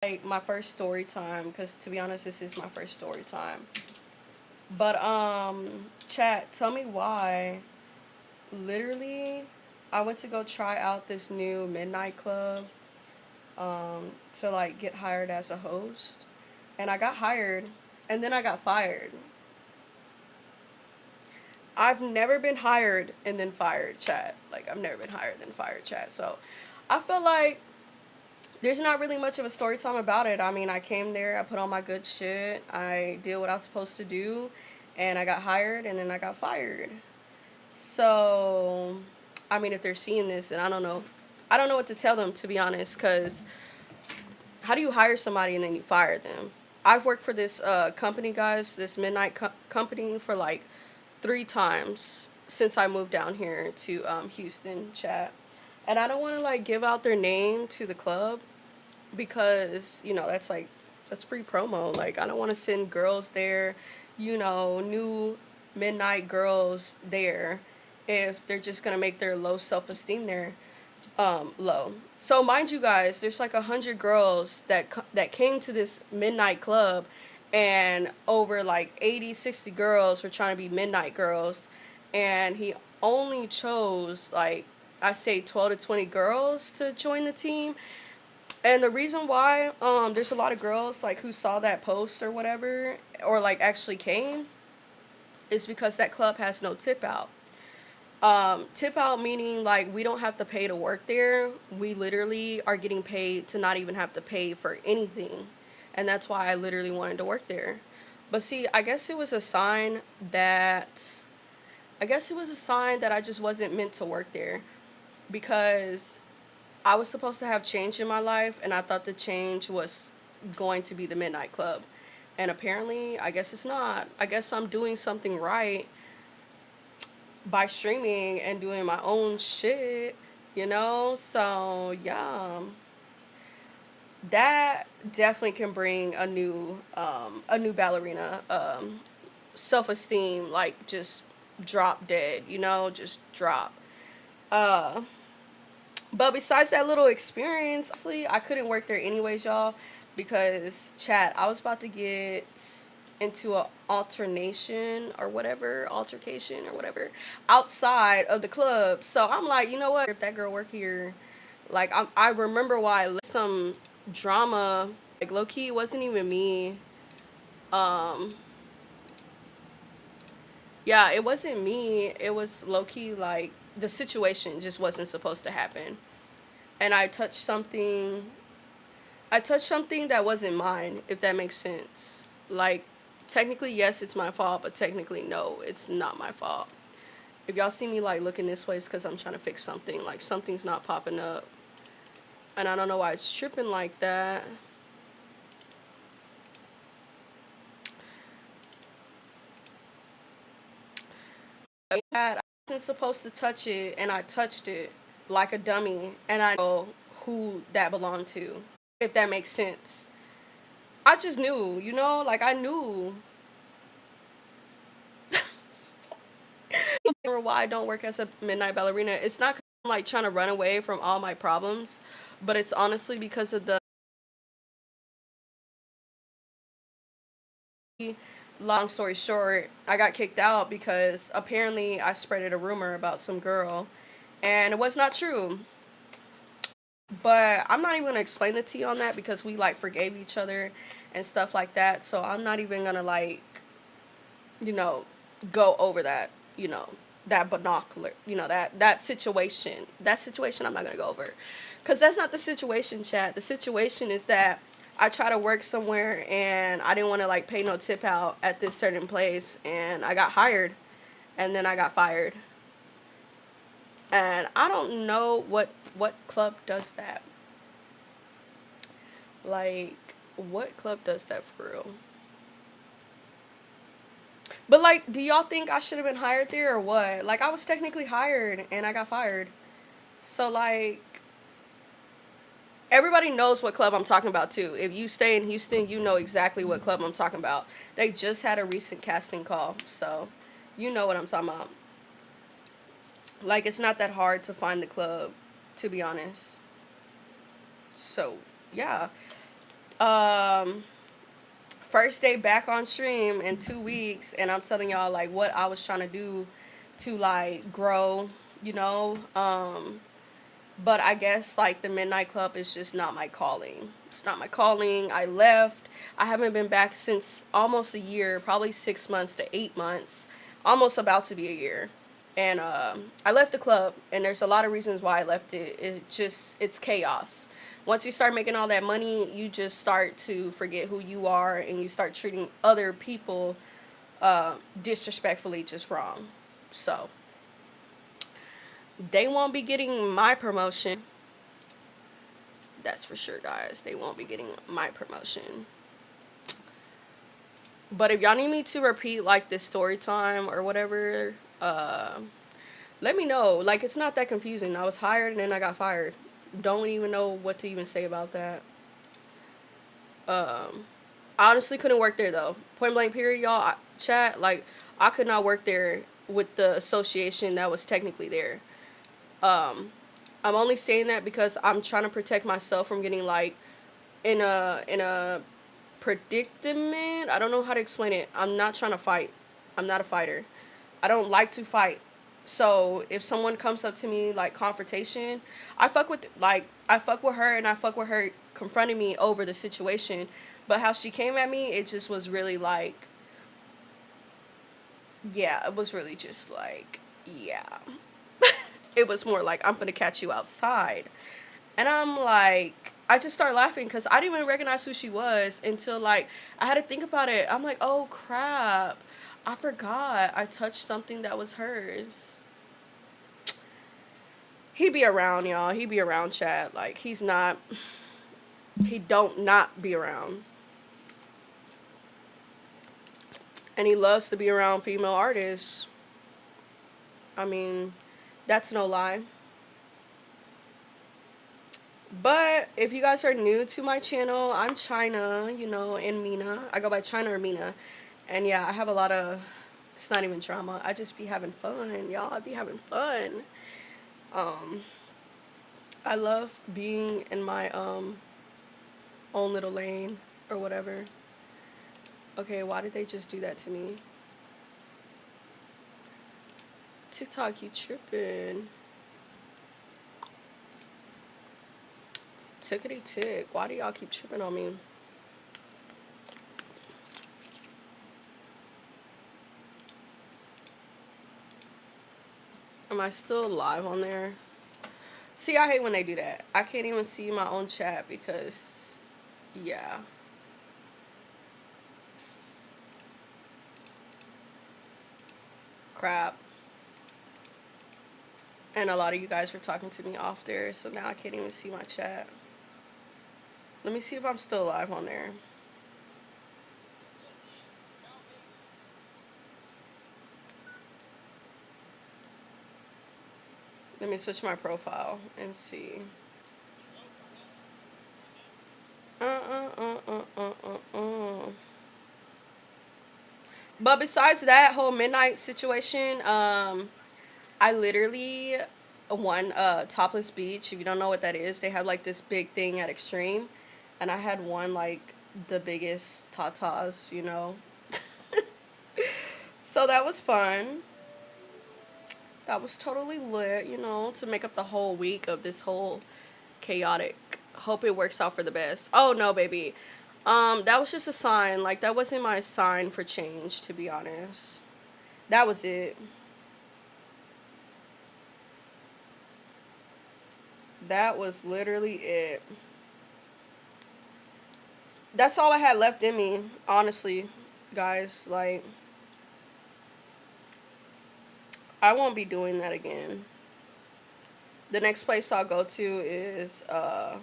Like my first story time, because to be honest, this is my first story time. But chat, tell me why. Literally, I went to go try out this new midnight club to like get hired as a host, and I got hired, and then I got fired. I've never been hired and then fired, chat. Like I've never been hired then fired, chat. So I feel like there's not really much of a story time about it. I mean, I came there, I put on my good shit, I did what I was supposed to do, and I got hired and then I got fired. So, I mean, if they're seeing this, and I don't know what to tell them, to be honest, because how do you hire somebody and then you fire them? I've worked for this company, guys, this midnight company for like 3 times since I moved down here to Houston, chat. And I don't want to like give out their name to the club because that's free promo. Like I don't want to send girls there, new midnight girls there if they're just gonna make their low self-esteem there low. So mind you guys, there's like 100 girls that came to this midnight club, and over like 80, 60 girls were trying to be midnight girls, and he only chose like I say 12 to 20 girls to join the team. And the reason why there's a lot of girls like who saw that post or whatever, or like actually came, is because that club has no tip out. Tip out meaning like we don't have to pay to work there. We literally are getting paid to not even have to pay for anything. And that's why I literally wanted to work there. But see, I guess it was a sign that I just wasn't meant to work there, because I was supposed to have change in my life, and I thought the change was going to be the midnight club. And apparently, I guess it's not. I guess I'm doing something right by streaming and doing my own shit, you know? So, yeah. That definitely can bring a new ballerina self-esteem like just drop dead, just drop. Uh But besides that little experience, honestly, I couldn't work there anyways, y'all, because chat, I was about to get into a altercation or whatever, outside of the club. So I'm like, you know what? If that girl work here, like I remember why some drama, like low key, it wasn't even me. Um, yeah, it wasn't me. It was low key like the situation just wasn't supposed to happen, and I touched something that wasn't mine, if that makes sense. Like, technically, yes, it's my fault, but technically, no, it's not my fault. If y'all see me, like, looking this way, it's because I'm trying to fix something. Like, something's not popping up. And I don't know why it's tripping like that. I wasn't supposed to touch it, and I touched it like a dummy, and I know who that belonged to, if that makes sense. I just knew, like I knew why I don't work as a midnight ballerina. It's not 'cause I'm like trying to run away from all my problems, but it's honestly because of the long story short, I got kicked out because apparently I spreaded a rumor about some girl, and it was not true. But I'm not even gonna explain it to you on that because we like forgave each other and stuff like that. So I'm not even gonna like, you know, go over that, that binocular, that situation. That situation I'm not gonna go over, because that's not the situation, chat. The situation is that I try to work somewhere and I didn't want to like pay no tip out at this certain place, and I got hired, and then I got fired. And I don't know what club does that. Like, what club does that for real? But like, do y'all think I should have been hired there or what? Like, I was technically hired and I got fired. So like, everybody knows what club I'm talking about too. If you stay in Houston, you know exactly what club I'm talking about. They just had a recent casting call, so you know what I'm talking about. Like, it's not that hard to find the club, to be honest. So, yeah. Um, first day back on stream in 2 weeks, and I'm telling y'all like what I was trying to do to like grow, you know. But I guess like the midnight club is just not my calling. It's not my calling. I left. I haven't been back since almost a year, probably 6 months to 8 months, almost about to be a year. And I left the club, and there's a lot of reasons why I left it. It's chaos. Once you start making all that money, you just start to forget who you are, and you start treating other people disrespectfully, just wrong. So they won't be getting my promotion. That's for sure, guys. They won't be getting my promotion. But if y'all need me to repeat like this story time or whatever, let me know. Like, it's not that confusing. I was hired and then I got fired. Don't even know what to even say about that. I honestly couldn't work there though. Point blank period, y'all. Chat, like, I could not work there with the association that was technically there. Um, I'm only saying that because I'm trying to protect myself from getting like in a predicament. I don't know how to explain it. I'm not trying to fight. I'm not a fighter. I don't like to fight. So if someone comes up to me like confrontation, I fuck with her, and I fuck with her confronting me over the situation. But how she came at me, it just was really like, yeah, it was really just like, yeah. It was more like, I'm gonna catch you outside. And I'm like, I just started laughing because I didn't even recognize who she was until like I had to think about it. I'm like, oh crap, I forgot I touched something that was hers. He be around, y'all. He be around, chat. Like, he's not. He don't not be around, and he loves to be around female artists. I mean, that's no lie. But if you guys are new to my channel, I'm China, you know, and Mina. I go by China or Mina. And yeah, I have a lot of, it's not even drama. I just be having fun, y'all. I be having fun. Um, I love being in my own little lane or whatever. Okay, why did they just do that to me? TikTok, you tripping. Tickety tick. Why do y'all keep tripping on me? Am I still live on there? See, I hate when they do that. I can't even see my own chat because, yeah. Crap. And a lot of you guys were talking to me off there, so now I can't even see my chat. Let me see if I'm still live on there. Let me switch my profile and see. But besides that whole midnight situation, I literally won Topless Beach. If you don't know what that is, they have like this big thing at Extreme, and I had won like the biggest tatas, you know. So that was fun. That was totally lit, you know, to make up the whole week of this whole chaotic. Hope it works out for the best. Oh no, baby. That was just a sign. Like, that wasn't my sign for change, to be honest. That was it. That was literally it. That's all I had left in me, honestly, guys. Like, I won't be doing that again. The next place I'll go to is how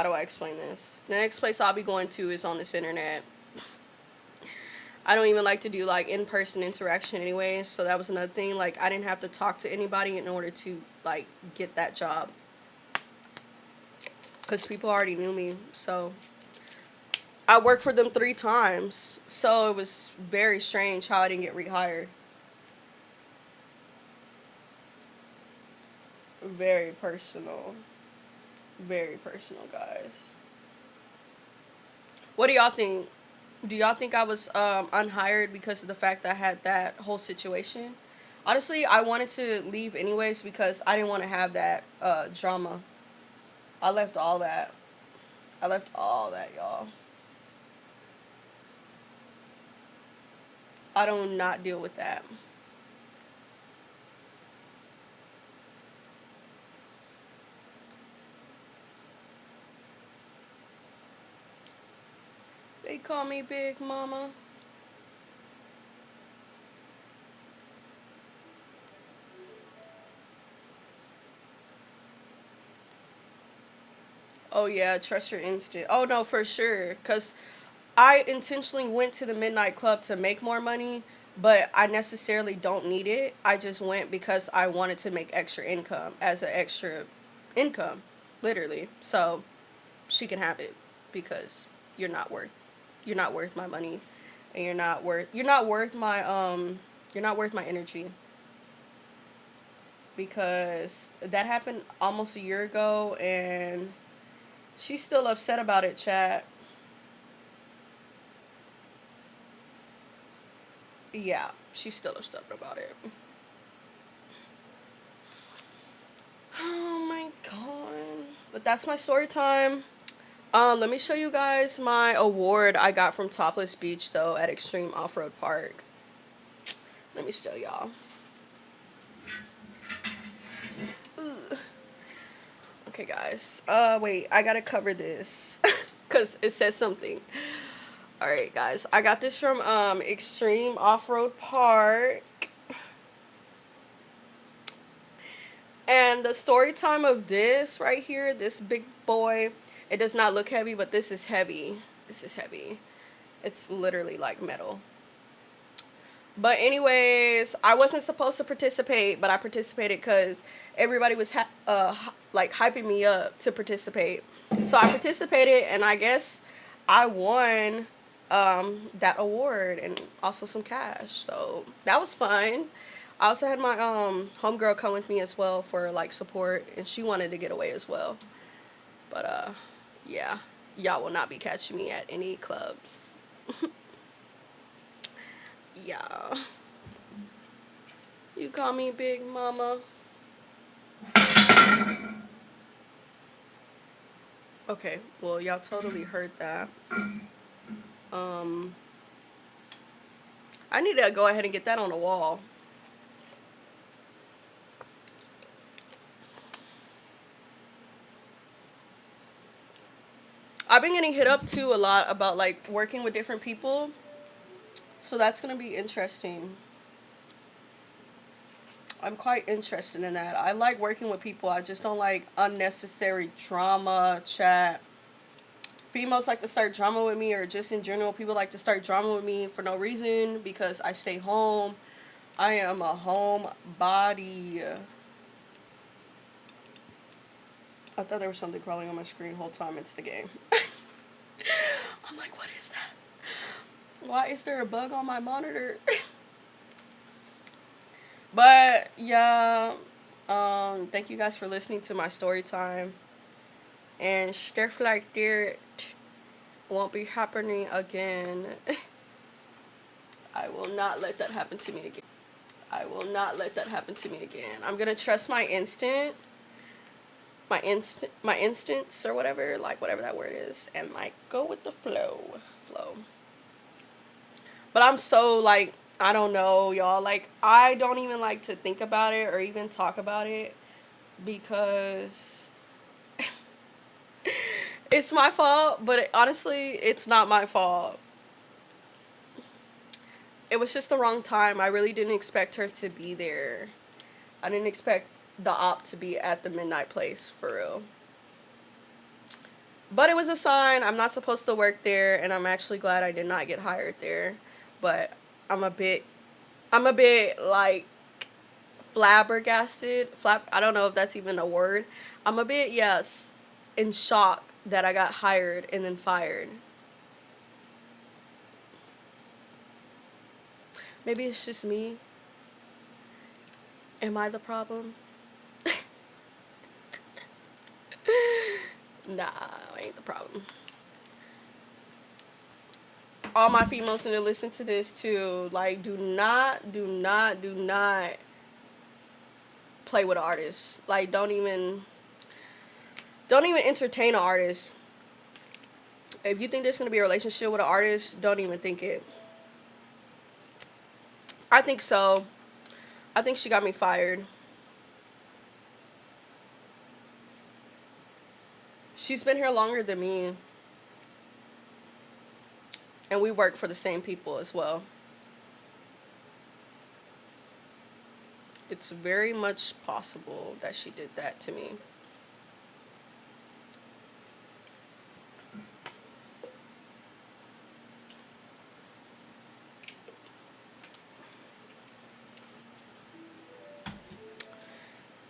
do I explain this? The next place I'll be going to is on this internet. I don't even like to do like in-person interaction anyways, so that was another thing. Like, I didn't have to talk to anybody in order to like get that job, because people already knew me. So I worked for them 3 times, so it was very strange how I didn't get rehired. Very personal. Very personal, guys. What do y'all think? Do y'all think I was unhired because of the fact that I had that whole situation? Honestly, I wanted to leave anyways because I didn't want to have that drama. I left all that. I left all that, y'all. I do not deal with that. They call me Big Mama. Oh yeah, trust your instinct. Oh no, for sure. Cause I intentionally went to the midnight club to make more money, but I necessarily don't need it. I just went because I wanted to make extra income as an extra income, literally. So she can have it because you're not worth you're not worth my money, and you're not worth my energy, because that happened almost a year ago and she's still upset about it, chat. Yeah, she's still upset about it. Oh my god. But that's my story time. Let me show you guys my award I got from Topless Beach though at Extreme Off-Road Park. Let me show y'all. Ooh. Okay, guys. Wait, I gotta cover this because it says something. All right, guys. I got this from Extreme Off-Road Park. And the story time of this right here, this big boy, it does not look heavy, but this is heavy. This is heavy. It's literally like metal. But anyways, I wasn't supposed to participate, but I participated because everybody was like hyping me up to participate. So I participated, and I guess I won that award and also some cash. So that was fun. I also had my homegirl come with me as well for like support, and she wanted to get away as well. But yeah, y'all will not be catching me at any clubs. Yeah. You call me Big Mama. Okay, well, y'all totally heard that. Um, I need to go ahead and get that on the wall. I've been getting hit up too a lot about like working with different people. So that's gonna be interesting. I'm quite interested in that. I like working with people. I just don't like unnecessary drama, chat. Females like to start drama with me, or just in general, people like to start drama with me for no reason because I stay home. I am a home body. I thought there was something crawling on my screen whole time. It's the game. I'm like, what is that? Why is there a bug on my monitor? But yeah, thank you guys for listening to my story time. And stuff like that won't be happening again. I will not let that happen to me again. I will not let that happen to me again. I'm gonna trust my instinct, my instance or whatever, like whatever that word is, and like go with the flow. But I'm so like, I don't know, y'all. Like I don't even like to think about it or even talk about it because it's my fault. But honestly, it's not my fault. It was just the wrong time. I really didn't expect her to be there. I didn't expect the op to be at the midnight place for real. But it was a sign. I'm not supposed to work there, and I'm actually glad I did not get hired there. But I'm a bit, I'm a bit like flabbergasted. I don't know if that's even a word. I'm a bit, yes, in shock that I got hired and then fired. Maybe it's just me. Am I the problem? Nah, I ain't the problem. All my females need to listen to this too. Like, do not play with artists. Like, don't even entertain an artist. If you think there's gonna be a relationship with an artist, don't even think it. I think so. I think she got me fired. She's been here longer than me, and we work for the same people as well. It's very much possible that she did that to me.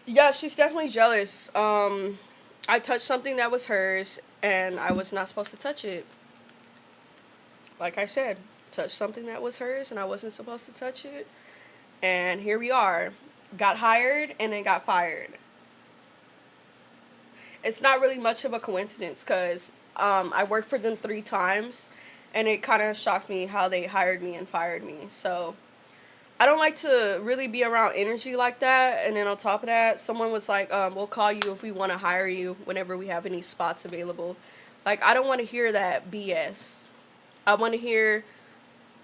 Yeah, she's definitely jealous. I touched something that was hers, and I was not supposed to touch it. Like I said, touched something that was hers, and I wasn't supposed to touch it. And here we are. Got hired and then got fired. It's not really much of a coincidence because I worked for them 3 times, and it kind of shocked me how they hired me and fired me. So I don't like to really be around energy like that. And then on top of that, someone was like, we'll call you if we want to hire you whenever we have any spots available. Like, I don't want to hear that BS. I want to hear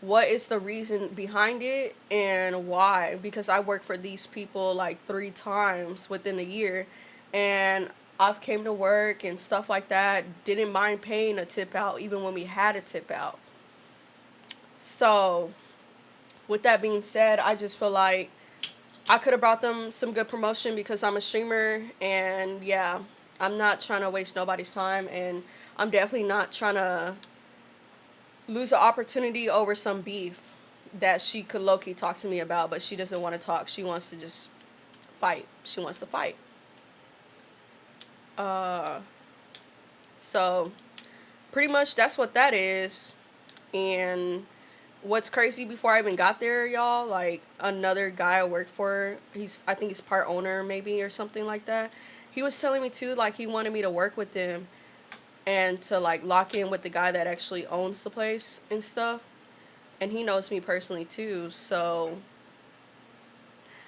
what is the reason behind it and why. Because I worked for these people like 3 times within a year. And I've came to work and stuff like that. Didn't mind paying a tip out even when we had a tip out. So with that being said, I just feel like I could have brought them some good promotion because I'm a streamer, and yeah, I'm not trying to waste nobody's time, and I'm definitely not trying to lose an opportunity over some beef that she could low-key talk to me about, but she doesn't want to talk. She wants to just fight. She wants to fight. Uh, so pretty much that's what that is. And what's crazy, before I even got there, y'all, like, another guy I worked for, I think he's part owner maybe or something like that. He was telling me too, like, he wanted me to work with him and to like lock in with the guy that actually owns the place and stuff. And he knows me personally too. So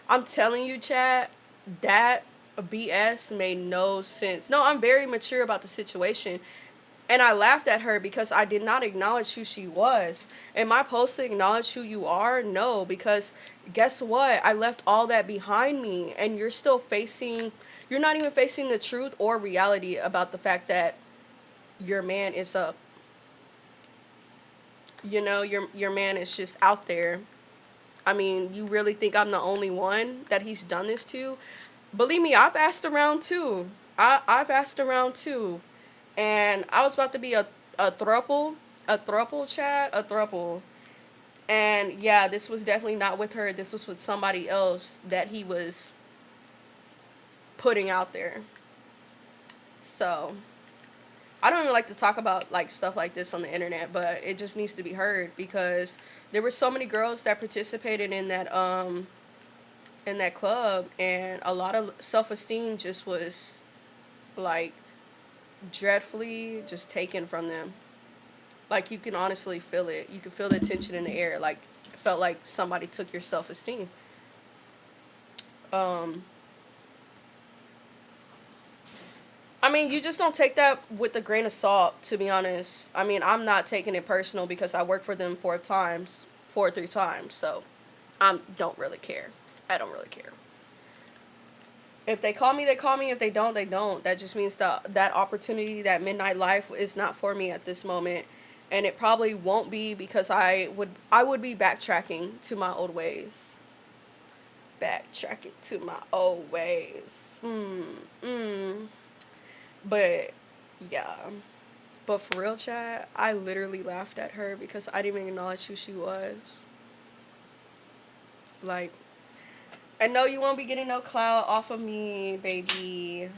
I'm telling you, chat, that BS made no sense. No, I'm very mature about the situation. And I laughed at her because I did not acknowledge who she was. Am I supposed to acknowledge who you are? No, because guess what? I left all that behind me, and you're not even facing the truth or reality about the fact that your man is up. Your man is just out there. I mean, you really think I'm the only one that he's done this to? Believe me, I've asked around too. I've asked around too. And I was about to be a thruple chat, a thruple. And yeah, this was definitely not with her. This was with somebody else that he was putting out there. So I don't even like to talk about like stuff like this on the internet, but it just needs to be heard because there were so many girls that participated in that club, and a lot of self-esteem just was like dreadfully just taken from them. Like, you can honestly feel it. You can feel the tension in the air. Like, it felt like somebody took your self-esteem. Um, I mean, you just don't take that with a grain of salt, to be honest. I mean, I'm not taking it personal because I worked for them 3 times. So I don't really care. I don't really care. If they call me, they call me. If they don't, they don't. That just means that opportunity, that midnight life, is not for me at this moment, and it probably won't be because I would be backtracking to my old ways. Backtracking to my old ways. But yeah. But for real, chat, I literally laughed at her because I didn't even acknowledge who she was. Like, I know you won't be getting no clout off of me, baby.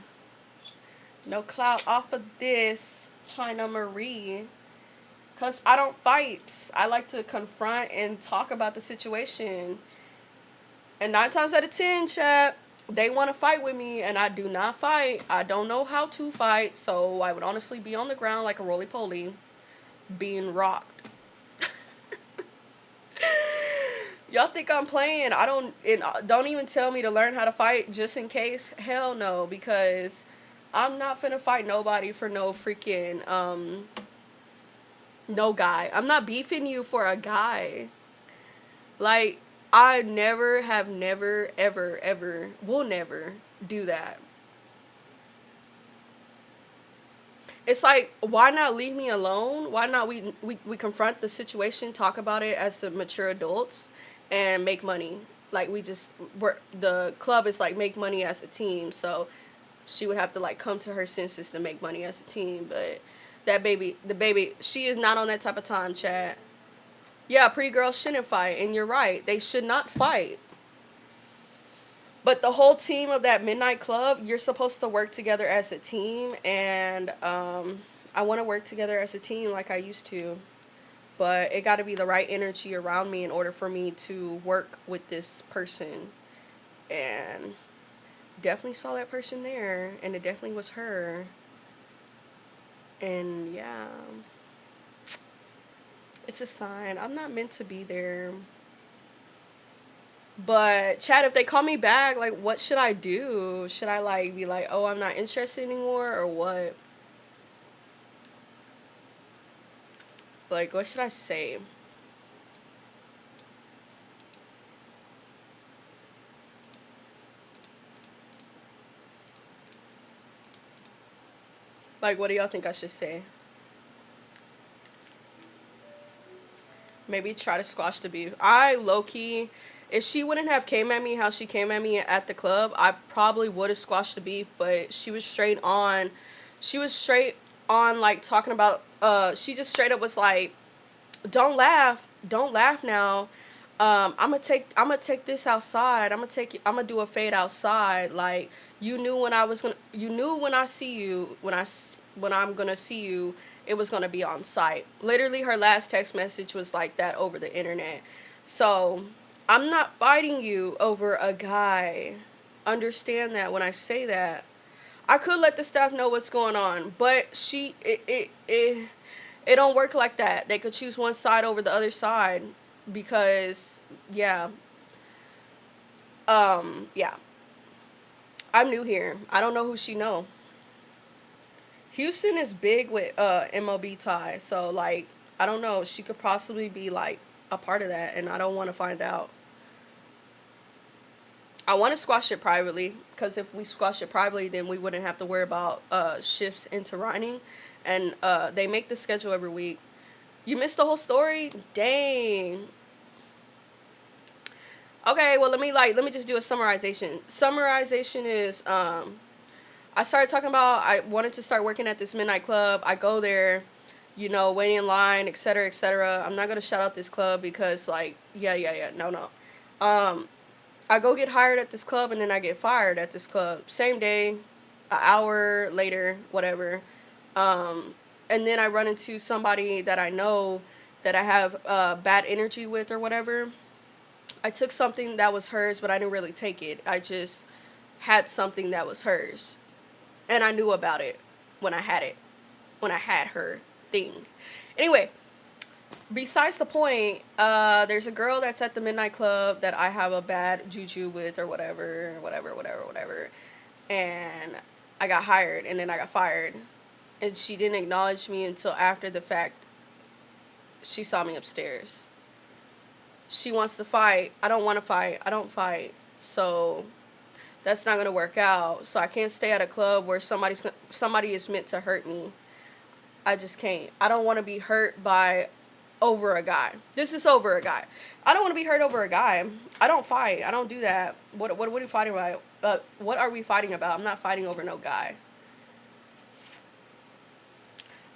No clout off of this, China Marie. Because I don't fight. I like to confront and talk about the situation. And 9 times out of 10, chat, they want to fight with me, and I do not fight. I don't know how to fight, so I would honestly be on the ground like a roly-poly, being rocked. Y'all think I'm playing? I don't. And don't even tell me to learn how to fight just in case. Hell no, because I'm not finna fight nobody for no freaking no guy. I'm not beefing you for a guy. Like, I never have never ever ever will never do that. It's like, why not leave me alone? Why not we confront the situation, talk about it as the mature adults, and make money. Like, we're the club is like make money as a team, so she would have to like come to her senses to make money as a team. But the baby, she is not on that type of time, Chad. Yeah, pretty girls shouldn't fight, and you're right, they should not fight. But the whole team of that midnight club, you're supposed to work together as a team, and I want to work together as a team like I used to. But it got to be the right energy around me in order for me to work with this person. And definitely saw that person there, and it definitely was her. And yeah, it's a sign. I'm not meant to be there. But Chad, if they call me back, like, what should I do? Should I like be like, oh, I'm not interested anymore, or what? Like, what should I say? Like, what do y'all think I should say? Maybe try to squash the beef. I low key, if she wouldn't have came at me how she came at me at the club, I probably would have squashed the beef. But she was straight on. She was straight on like talking about. She just straight up was like, don't laugh now. I'm gonna take this outside. I'm gonna do a fade outside. Like, you knew when I see you, when I'm gonna see you, it was gonna be on site. Literally, her last text message was like that over the internet. So I'm not fighting you over a guy. Understand that when I say that. I could let the staff know what's going on, but it don't work like that. They could choose one side over the other side because yeah. Yeah. I'm new here. I don't know who she know. Houston is big with MLB ties, so like I don't know. She could possibly be like a part of that, and I don't want to find out. I want to squash it privately because if we squash it privately, then we wouldn't have to worry about shifts into running, and they make the schedule every week. You missed the whole story? Dang. Okay, well let me just do a summarization. Summarization is I started talking about I wanted to start working at this midnight club. I go there, waiting in line, etc., etc. I'm not gonna shout out this club because like yeah, no, no. Um, I go get hired at this club and then I get fired at this club same day, an hour later, whatever. And then I run into somebody that I know that I have bad energy with or whatever. I took something that was hers, but I didn't really take it. I just had something that was hers, and I knew about it when I had it, when I had her thing. Anyway, besides the point, there's a girl that's at the midnight club that I have a bad juju with or whatever, whatever, whatever, whatever. And I got hired and then I got fired. And she didn't acknowledge me until after the fact. She saw me upstairs. She wants to fight. I don't want to fight. I don't fight. So that's not going to work out. So I can't stay at a club where somebody is meant to hurt me. I just can't. I don't want to be hurt by over a guy. This is over a guy. I don't want to be hurt over a guy. I don't fight. I don't do that. What are we fighting about? What are we fighting about? I'm not fighting over no guy.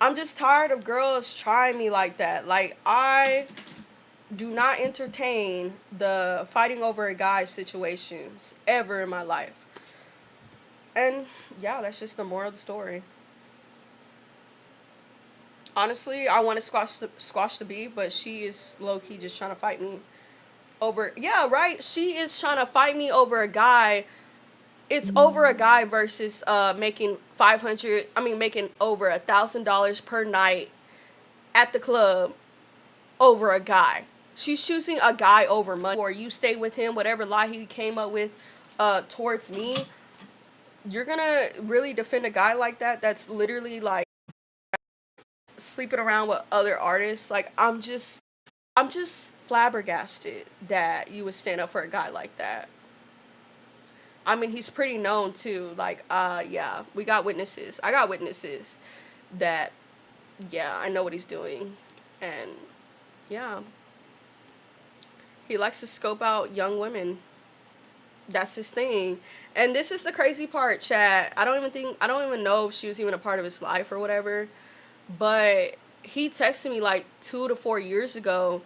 I'm just tired of girls trying me like that. Like, I do not entertain the fighting over a guy situations ever in my life. And yeah, that's just the moral of the story. Honestly, I want to squash the beef, but she is low key just trying to fight me over. Yeah, right. She is trying to fight me over a guy. It's over a guy versus making 500. I mean, making over $1,000 per night at the club over a guy. she's choosing a guy over money, or you stay with him, whatever lie he came up with towards me, you're gonna really defend a guy like that that's literally like sleeping around with other artists. Like I'm just flabbergasted that you would stand up for a guy like that. I mean, he's pretty known too. Like, yeah, we got witnesses. I got witnesses that, yeah, I know what he's doing. And, yeah, he likes to scope out young women. That's his thing. And this is the crazy part, chat. I don't even know if she was even a part of his life or whatever. But he texted me like 2 to 4 years ago,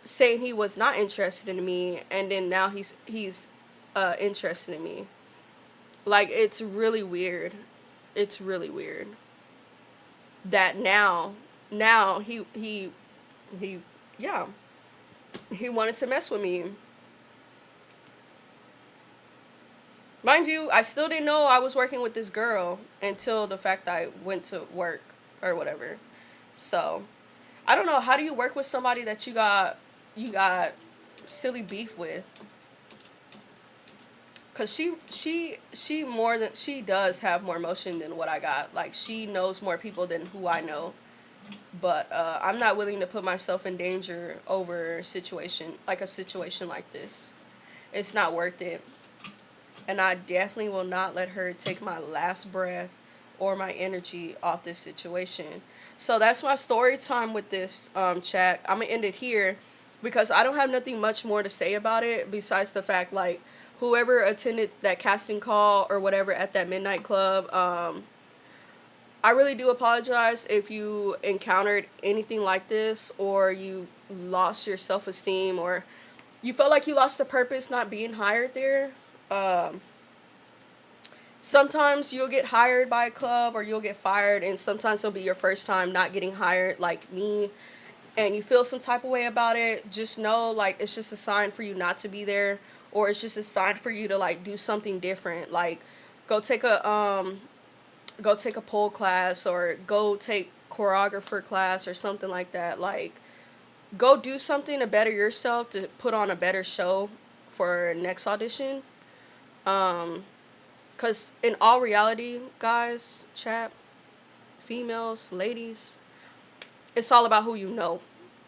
saying he was not interested in me, and then now he's interested in me. Like, it's really weird. It's really weird that now he yeah, he wanted to mess with me. Mind you, I still didn't know I was working with this girl until the fact I went to work or whatever. So, I don't know, how do you work with somebody that you got silly beef with? Cause she more than she does have more emotion than what I got. Like, she knows more people than who I know. But I'm not willing to put myself in danger over a situation like this. It's not worth it. And I definitely will not let her take my last breath or my energy off this situation. So that's my story time with this chat. I'm gonna end it here because I don't have nothing much more to say about it besides the fact, like, whoever attended that casting call or whatever at that midnight club, I really do apologize if you encountered anything like this, or you lost your self-esteem, or you felt like you lost the purpose not being hired there. Um, Sometimes you'll get hired by a club or you'll get fired, and sometimes it'll be your first time not getting hired, like me, and you feel some type of way about it. Just know, like, it's just a sign for you not to be there, or it's just a sign for you to, like, do something different. Like, go take a go take a pole class, or go take choreographer class or something like that. Like, go do something to better yourself, to put on a better show for next audition. Um, Cause in all reality, guys, chat, females, ladies, it's all about who you know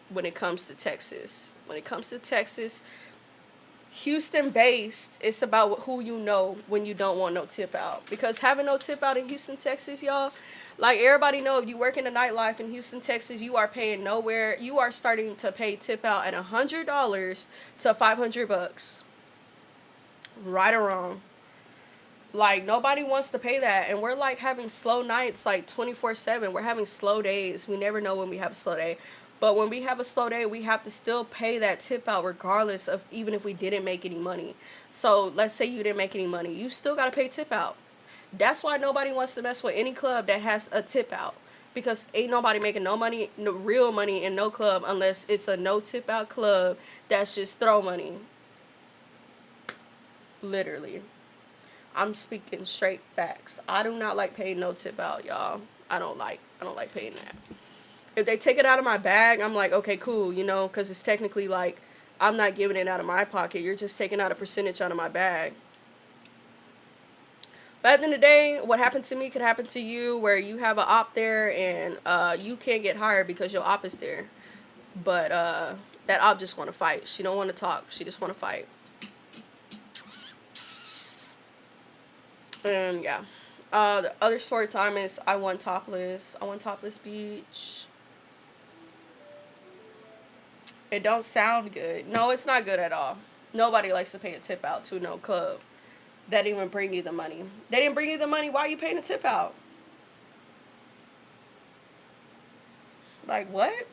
when it comes to Texas. When it comes to Texas, Houston based, it's about who you know when you don't want no tip out. Because having no tip out in Houston, Texas, y'all, like, everybody know, if you work in the nightlife in Houston, Texas, you are paying nowhere. You are starting to pay tip out at $100 to $500. Right or wrong. Like, nobody wants to pay that, and we're like having slow nights like 24/7. We're having slow days. We never know when we have a slow day. But when we have a slow day, we have to still pay that tip out regardless of, even if we didn't make any money. So, let's say you didn't make any money, you still got to pay tip out. That's why nobody wants to mess with any club that has a tip out, because ain't nobody making no money, no real money in no club, unless it's a no tip out club that's just throw money. Literally. I'm speaking straight facts. I do not like paying no tip out, y'all. I don't like paying that. If they take it out of my bag, I'm like, okay, cool, because it's technically like, I'm not giving it out of my pocket. You're just taking out a percentage out of my bag. But at the end of the day, what happened to me could happen to you, where you have an op there and you can't get hired because your op is there. But that op just want to fight. She don't want to talk. She just want to fight. And yeah. The other story time is I won topless. I won topless beach. It don't sound good. No, it's not good at all. Nobody likes to pay a tip out to no club that didn't even bring you the money. They didn't bring you the money. Why are you paying a tip out? Like, what?